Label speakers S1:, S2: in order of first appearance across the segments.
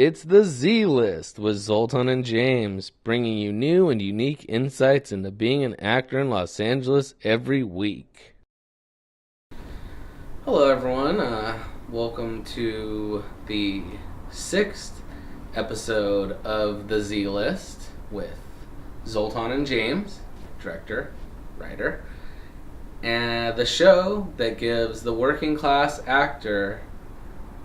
S1: It's the Z List with Zoltan and James, bringing you new and unique insights into being an actor in Los Angeles every week. Hello, everyone. Welcome to the 6th episode of the Z List with Zoltan and James, director, writer, and the show that gives the working class actor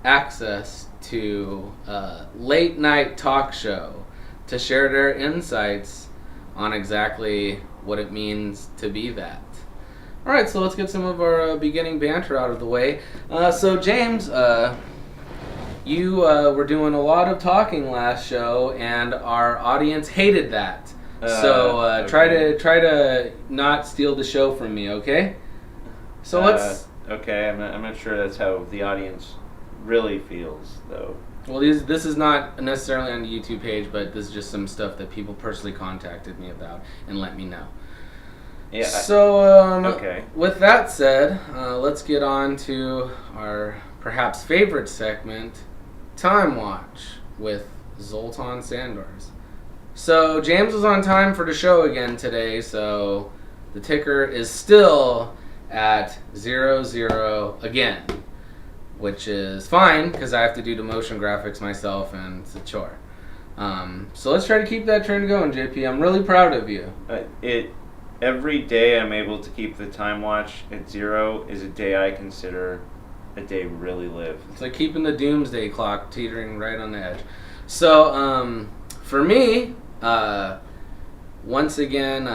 S1: access to a late night talk show to share their insights on exactly what it means to be that. Alright, so let's get some of our beginning banter out of the way. So James, you were doing a lot of talking last show and our audience hated that. Okay. try to not steal the show from me, okay? So let's...
S2: Okay, I'm not sure that's how the audience really feels, though.
S1: Well, this is not necessarily on the YouTube page, but this is just some stuff that people personally contacted me about and let me know.
S2: Yeah.
S1: So,
S2: okay.
S1: With that said, let's get on to our perhaps favorite segment, Time Watch, with Zoltan Sandors. So, James was on time for the show again today, so the ticker is still at 0-0 again, which is fine because I have to do the motion graphics myself and it's a chore. So let's try to keep that trend going, JP. I'm really proud of you.
S2: Every day I'm able to keep the time watch at 0 is a day I consider a day really lived.
S1: It's like keeping the doomsday clock teetering right on the edge. So for me, once again,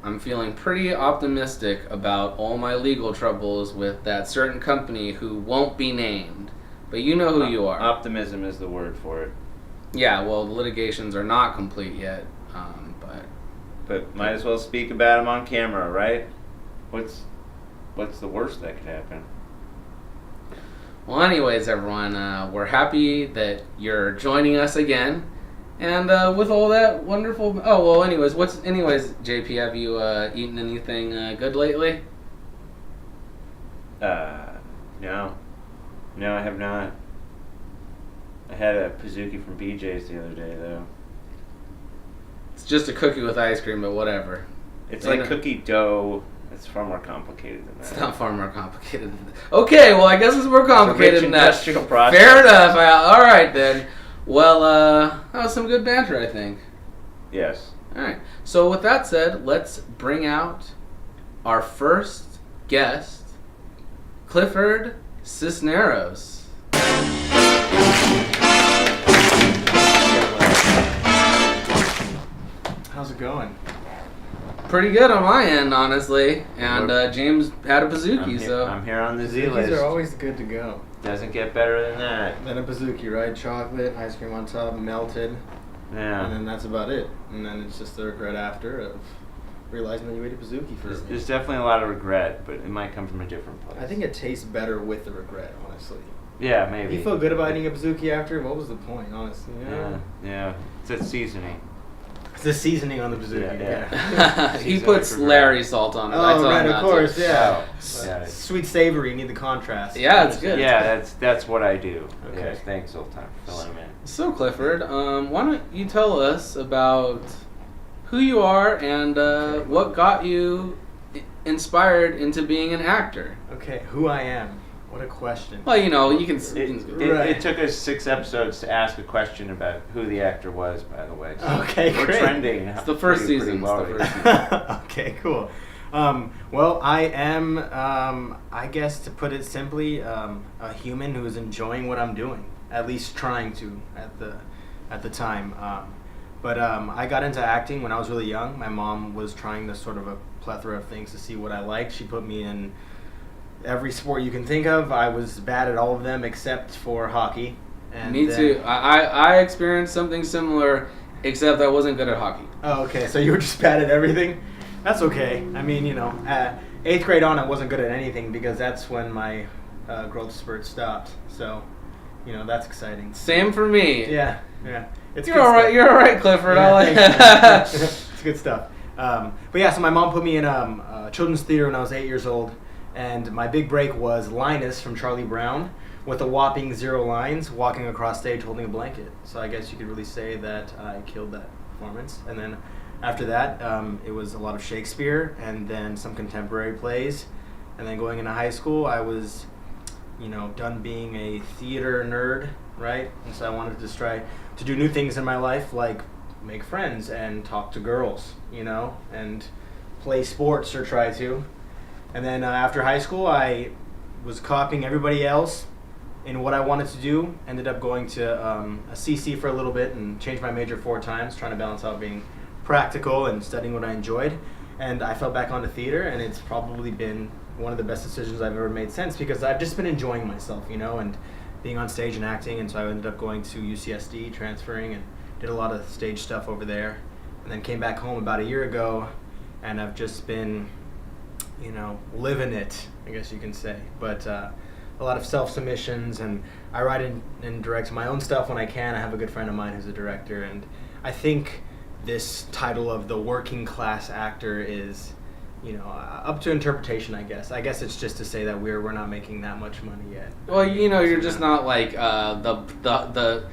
S1: I'm feeling pretty optimistic about all my legal troubles with that certain company who won't be named. But you know who you are.
S2: Optimism is the word for it.
S1: Yeah, well, the litigations are not complete yet,
S2: But might as well speak about them on camera, right? What's the worst that could happen?
S1: Well, anyways, everyone, we're happy that you're joining us again. And with all that wonderful... Oh, well, anyways, JP, have you eaten anything good lately?
S2: No. No, I have not. I had a Pizookie from BJ's the other day, though.
S1: It's just a cookie with ice cream, but whatever.
S2: It's like cookie dough. It's far more complicated than that.
S1: It's not far more complicated than that. Okay, well, I guess it's more complicated than that.
S2: Industrial process.
S1: Fair enough. All right, then. Well, that was some good banter, I think.
S2: Yes.
S1: All right. So with that said, let's bring out our first guest, Clifford Cisneros.
S3: How's it going?
S1: Pretty good on my end, honestly. And James had a Pizookie, so...
S2: I'm here on the Z list.
S3: These are always good to go.
S2: Doesn't get better than that.
S3: Then a Pizookie, right? Chocolate, ice cream on top, melted.
S2: Yeah.
S3: And then that's about it. And then it's just the regret after of realizing that you ate a Pizookie for
S2: There's definitely a lot of regret, but it might come from a different place.
S3: I think it tastes better with the regret, honestly.
S2: Yeah, maybe.
S3: You feel good about eating a Pizookie after? What was the point, honestly?
S2: Yeah. It's that seasoning.
S3: It's the seasoning on the Pizookie.
S1: Yeah. He puts Larry salt on it.
S3: Oh, right, of course, yeah.
S2: Yeah.
S3: Sweet savory, you need the contrast.
S1: Yeah, it's good.
S2: Yeah, that's what I do.
S3: Okay.
S2: Yes, thanks, Zoltan, for filling me in.
S1: So, Clifford, why don't you tell us about who you are and what got you inspired into being an actor?
S3: Okay, who I am. What a question.
S1: Well, you can...
S2: It took us 6 episodes to ask a question about who the actor was, by the way. So
S3: okay,
S2: we're
S3: great.
S2: trending.
S1: It's the first season.
S3: Okay, cool. Well, I am, I guess to put it simply, a human who is enjoying what I'm doing. At least trying to at the time. But I got into acting when I was really young. My mom was trying this sort of a plethora of things to see what I liked. She put me in every sport you can think of. I was bad at all of them except for hockey. And
S1: me too. I experienced something similar, except I wasn't good at hockey.
S3: Oh, okay. So you were just bad at everything? That's okay. I mean, 8th grade on, I wasn't good at anything because that's when my growth spurt stopped. So, that's exciting.
S1: Same for me.
S3: Yeah.
S1: You're all right. You're all right, Clifford.
S3: Yeah,
S1: I like that.
S3: It's good stuff. But yeah, so my mom put me in children's theater when I was 8 years old. And my big break was Linus from Charlie Brown, with a whopping 0 lines, walking across stage holding a blanket. So I guess you could really say that I killed that performance. And then after that, it was a lot of Shakespeare and then some contemporary plays. And then going into high school, I was, done being a theater nerd, right? And so I wanted to just try to do new things in my life, like make friends and talk to girls, and play sports or try to. And then after high school, I was copying everybody else in what I wanted to do. Ended up going to a CC for a little bit and changed my major 4 times, trying to balance out being practical and studying what I enjoyed. And I fell back onto theater, and it's probably been one of the best decisions I've ever made since, because I've just been enjoying myself, and being on stage and acting. And so I ended up going to UCSD, transferring, and did a lot of stage stuff over there. And then came back home about a year ago, and I've just been, living it, I guess you can say. But a lot of self-submissions, and I write and direct my own stuff when I can. I have a good friend of mine who's a director, and I think this title of the working class actor is, up to interpretation, I guess. I guess it's just to say that we're not making that much money yet.
S1: Well, you're just not like the.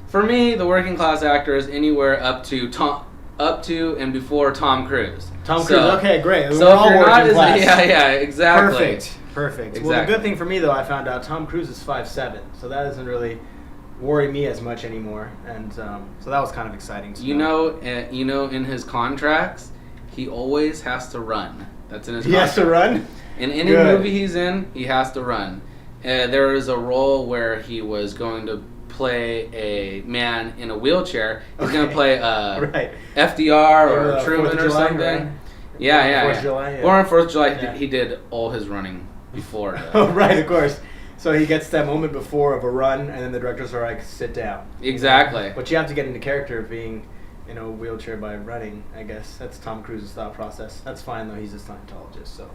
S1: For me, the working class actor is anywhere up to and before Tom Cruise.
S3: Tom Cruise. Okay, great.
S1: So if you're not, yeah, exactly.
S3: Perfect.
S1: Exactly.
S3: Well, the good thing for me though, I found out Tom Cruise is 5'7", so that doesn't really worry me as much anymore, and so that was kind of exciting.
S1: In his contracts, he always has to run. That's in his contract.
S3: He has to run?
S1: In any movie he's in, he has to run. There is a role where he was going to play a man in a wheelchair. He's going to play FDR or Truman or something. Right? Yeah.
S3: 4th of July, yeah.
S1: Or on 4th of July, he did all his running before.
S3: Oh, right, of course. So he gets that moment before of a run, and then the directors are like, sit down.
S1: Exactly.
S3: But you have to get into character of being in a wheelchair by running, I guess. That's Tom Cruise's thought process. That's fine, though. He's a Scientologist, so,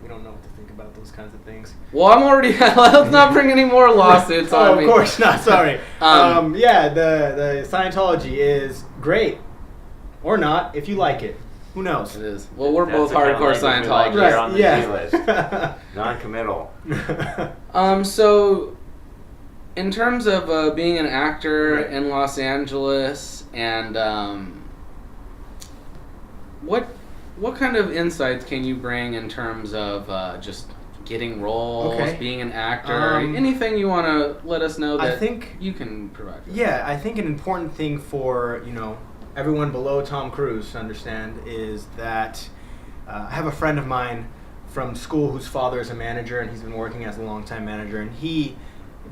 S3: we don't know what to think about those kinds of things.
S1: Well, I'm already... Let's not bring any more lawsuits on me.
S3: Oh, of course not. Sorry. The Scientology is great. Or not, if you like it. Who knows?
S1: It is. Well, we're both hardcore Scientologists.
S2: Right, on the Z-list. Non-committal.
S1: So, in terms of being an actor in Los Angeles, and what kind of insights can you bring in terms of just getting roles, being an actor, anything you want to let us know that you can provide?
S3: Yeah, I think an important thing for, everyone below Tom Cruise to understand is that I have a friend of mine from school whose father is a manager, and he's been working as a longtime manager, and he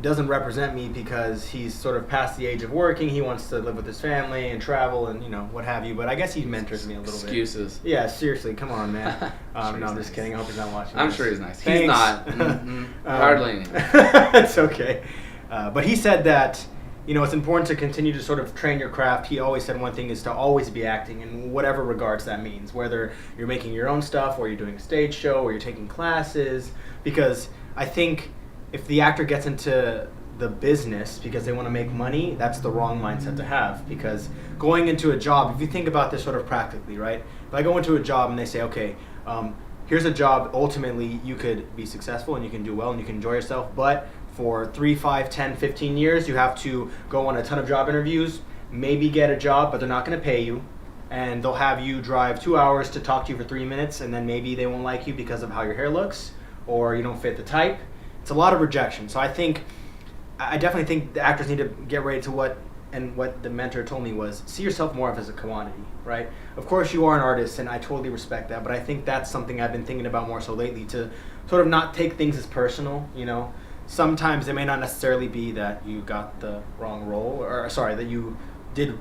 S3: doesn't represent me because he's sort of past the age of working. He wants to live with his family and travel and what have you, but I guess he mentors me a little bit.
S1: Excuses.
S3: Yeah, seriously, come on, man. No, I'm just kidding. I hope he's not watching
S1: I'm
S3: this.
S1: sure he's nice.
S3: Thanks.
S1: He's not. Hardly.
S3: It's okay. But he said that it's important to continue to sort of train your craft. He always said one thing is to always be acting in whatever regards that means, whether you're making your own stuff or you're doing a stage show or you're taking classes, because I think if the actor gets into the business because they want to make money, that's the wrong mindset to have, because going into a job, if you think about this sort of practically, right? If I go into a job and they say, okay, here's a job, ultimately you could be successful and you can do well and you can enjoy yourself, but for 3, 5, 10, 15 years, you have to go on a ton of job interviews, maybe get a job, but they're not going to pay you. And they'll have you drive 2 hours to talk to you for 3 minutes, and then maybe they won't like you because of how your hair looks, or you don't fit the type. It's a lot of rejection. So I definitely think the actors need to get ready to what the mentor told me was, see yourself more as a commodity, right? Of course you are an artist, and I totally respect that, but I think that's something I've been thinking about more so lately, to sort of not take things as personal, Sometimes it may not necessarily be that you got the wrong role, that you did,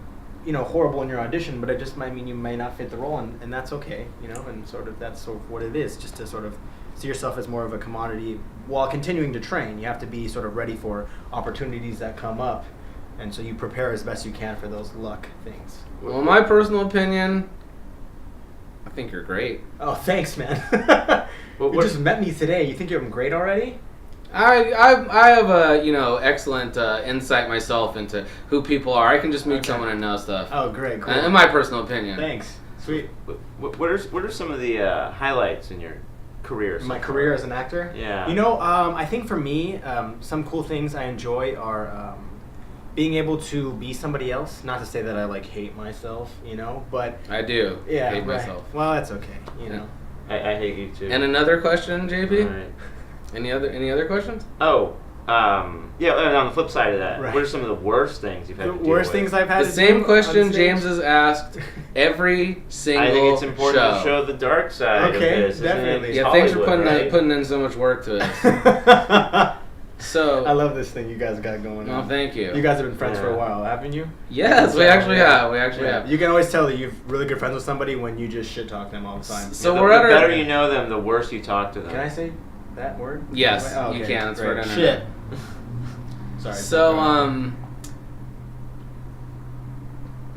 S3: horrible in your audition, but it just might mean you may not fit the role, and that's okay, and sort of that's sort of what it is, just to sort of see yourself as more of a commodity while continuing to train. You have to be sort of ready for opportunities that come up, and so you prepare as best you can for those luck things.
S1: Well, my personal opinion, I think you're great.
S3: Oh, thanks, man. You just met me today. You think I'm great already?
S1: I have a excellent insight myself into who people are. I can just meet someone and know stuff.
S3: Oh, great, cool.
S1: In my personal opinion.
S3: Thanks. Sweet.
S2: What are some of the highlights in your
S4: career?
S3: My career as an actor?
S4: Yeah.
S3: You know, I think for me, some cool things I enjoy are being able to be somebody else. Not to say that I like hate myself, you know, but
S1: I do.
S3: yeah,
S1: hate
S3: right.
S1: myself.
S3: Well, that's okay, you know.
S4: I hate you too.
S1: And another question, JP?
S4: All right.
S1: Any other questions?
S4: Oh, yeah. And on the flip side of that,
S3: Right.
S4: what are some of the worst things you've had
S3: The
S4: to deal
S3: worst
S4: with?
S3: things I've had
S1: The
S3: to do
S1: same
S3: on
S1: question
S3: stage?
S1: James has asked every single
S4: I think it's important
S1: show.
S4: to show the dark side
S3: Okay,
S4: of this.
S3: definitely.
S4: It's
S1: Yeah, thanks for
S4: Hollywood, right?
S1: putting in so much work to it. So
S3: I love this thing you guys got going on.
S1: Oh, thank you.
S3: You guys have been friends for a
S4: Yeah.
S3: while, haven't you?
S1: Yes, we actually have. We actually
S3: Yeah.
S1: have.
S3: You can always tell that you're really good friends with somebody when you just shit talk them all the time.
S1: So
S4: Yeah,
S1: we're
S4: the
S1: at our.
S4: better you know them, the worse you talk to them.
S3: Can I say that word?
S1: Yes,
S3: Oh,
S1: you
S3: okay,
S1: can. It's
S3: great.
S1: right under
S3: Shit.
S1: there.
S3: Sorry.
S1: So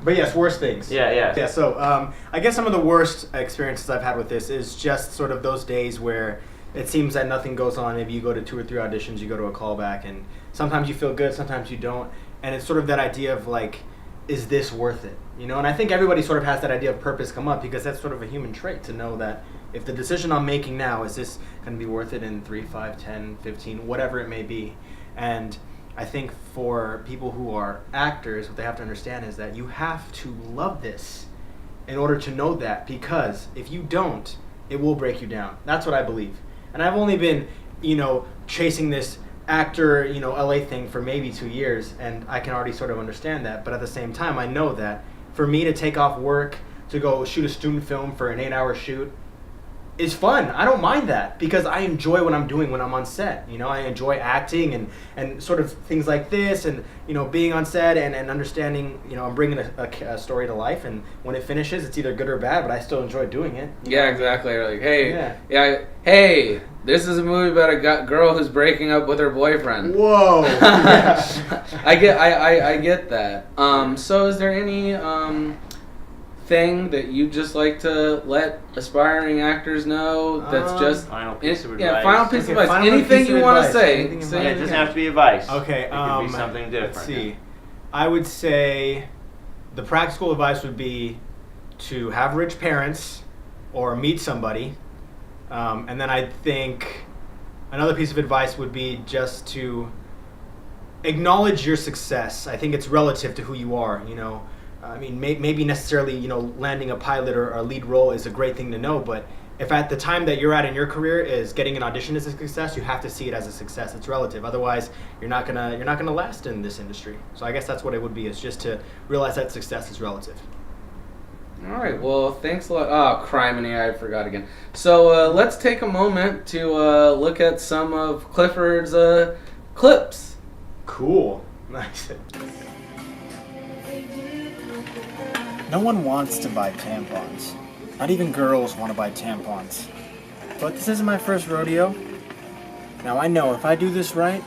S3: But yes, worst things.
S4: Yeah.
S3: Yeah, so I guess some of the worst experiences I've had with this is just sort of those days where it seems that nothing goes on. Maybe you go to 2 or 3 auditions, you go to a callback, and sometimes you feel good, sometimes you don't. And it's sort of that idea of like, is this worth it? You know, and I think everybody sort of has that idea of purpose come up because that's sort of a human trait to know that if the decision I'm making now, is this going to be worth it in 3, 5, 10, 15, whatever it may be. And I think for people who are actors, what they have to understand is that you have to love this in order to know that, because if you don't, it will break you down. That's what I believe. And I've only been, you know, chasing this actor, you know, LA thing for maybe 2 years, and I can already sort of understand that. But at the same time, I know that for me to take off work to go shoot a student film for an 8-hour shoot is fun. I don't mind that because I enjoy what I'm doing when I'm on set. You know, I enjoy acting and sort of things like this, and you know, being on set and understanding. You know, I'm bringing a story to life, and when it finishes, it's either good or bad, but I still enjoy doing it.
S1: yeah, exactly. Like, hey, hey, this is a movie about a girl who's breaking up with her boyfriend.
S3: Whoa!
S1: I get that. So is there any thing that you just like to let aspiring actors know that's just
S4: Final piece of advice.
S1: yeah, final piece
S3: Okay,
S1: of advice.
S3: final
S1: Anything
S3: piece of
S1: you want to
S3: advice.
S1: say.
S3: Anything
S1: say
S4: Yeah, it
S1: anything.
S4: doesn't have to be advice.
S3: Okay,
S4: It could be something different.
S3: Let's see. I would say the practical advice would be to have rich parents or meet somebody. And then I think another piece of advice would be just to acknowledge your success. I think it's relative to who you are, you know. I mean, maybe necessarily, you know, landing a pilot or a lead role is a great thing to know, but if at the time that you're at in your career is getting an audition is a success, you have to see it as a success. It's relative. Otherwise, you're not gonna last in this industry. So I guess that's what it would be, is just to realize that success is relative.
S1: All right. Well, thanks a lot. Oh, criminy, I forgot again. So let's take a moment to look at some of Clifford's clips.
S3: Cool. Nice. No one wants to buy tampons. Not even girls want to buy tampons. But this isn't my first rodeo. Now I know if I do this right,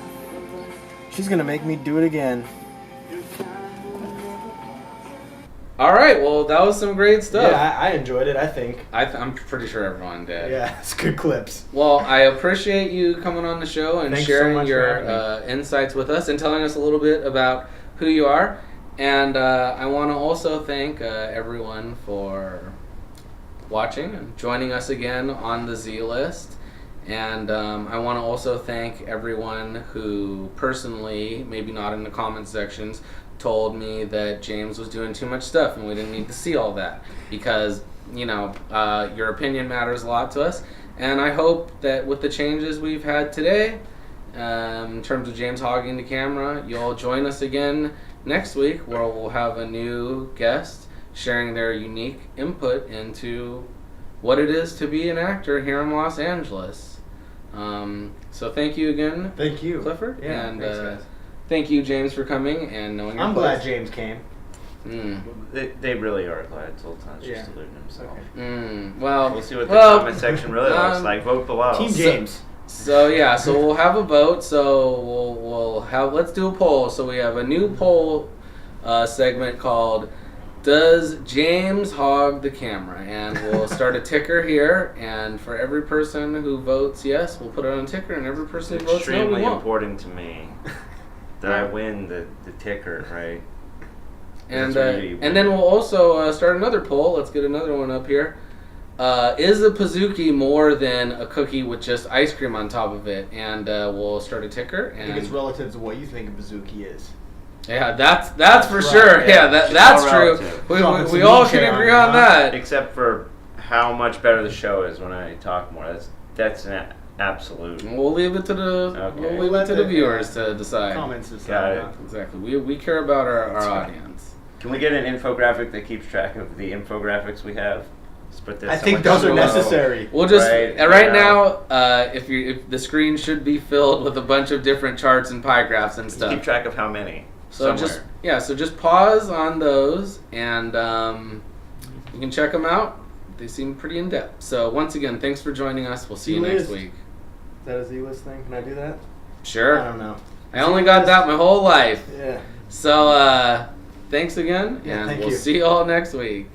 S3: she's gonna make me do it again.
S1: All right. Well, that was some great stuff.
S3: Yeah, I enjoyed it, I think.
S1: I'm pretty sure everyone did.
S3: Yeah, it's good clips.
S1: Well, I appreciate you coming on the show and
S3: Thanks so
S1: sharing
S3: much for
S1: your
S3: having me.
S1: insights with us and telling us a little bit about who you are. And I want to also thank everyone for watching and joining us again on the Z List. And I want to also thank everyone who personally, maybe not in the comment sections, told me that James was doing too much stuff and we didn't need to see all that, because, you know, your opinion matters a lot to us. And I hope that with the changes we've had today, in terms of James hogging the camera, you'll join us again next week, where we'll have a new guest sharing their unique input into what it is to be an actor here in Los Angeles. So thank you again.
S3: Thank you,
S1: Clifford.
S3: Yeah,
S1: And
S3: thanks, guys.
S1: thank you, James, for coming and knowing your
S3: I'm
S1: place.
S3: glad James came.
S2: They really are glad Zoltan's
S3: Yeah.
S2: just deluding himself.
S3: Okay.
S1: Well,
S2: We'll see what the comment section really looks like. Vote below.
S3: Team James.
S1: So yeah, so we'll have a vote. So we'll have, let's do a poll. So we have a new poll segment called "Does James Hog the Camera?" And we'll start a ticker here. And for every person who votes yes, we'll put it on a ticker. And every person
S2: It's
S1: who votes no, we
S2: extremely
S1: won't.
S2: important to me that I win the ticker, right?
S1: And
S2: That's really
S1: and then we'll also start another poll. Let's get another one up here. is a Pizookie more than a cookie with just ice cream on top of it? And we'll start a ticker.
S3: I
S1: And
S3: think it's relative to what you think a Pizookie is.
S1: yeah, that's for
S3: right,
S1: sure.
S2: yeah.
S1: Yeah,
S2: It's
S1: that's
S2: all
S1: true.
S2: relative.
S1: We
S3: Dropping some
S1: all
S3: Nietzsche
S1: can agree
S3: on
S1: on
S3: you,
S1: that.
S2: Except for how much better the show is when I talk more. That's an absolute.
S1: We'll leave it to the
S2: Okay.
S1: we'll leave
S3: We'll
S1: it
S3: let
S1: to the
S3: the
S1: viewers to decide.
S3: Comments
S2: Got
S3: aside.
S2: it.
S1: Exactly. We care about our
S3: That's right.
S1: audience.
S2: Can we get an infographic that keeps track of the infographics we have? Let's put this
S3: I think
S2: somewhere
S3: those are
S2: down below.
S3: necessary.
S1: We'll just
S2: Right,
S1: right
S2: yeah.
S1: now, if the screen should be filled with a bunch of different charts and pie graphs and
S2: Just
S1: stuff.
S2: keep track of how many.
S1: So
S2: somewhere.
S1: just pause on those and you can check them out. They seem pretty in depth. So once again, thanks for joining us. We'll see you next week.
S3: Is that a Z-list thing? Can I do that?
S1: Sure.
S3: I don't know.
S1: I only got that my whole life.
S3: Yeah.
S1: So thanks again,
S3: Yeah,
S1: and
S3: thank
S1: we'll
S3: you.
S1: see you all next week.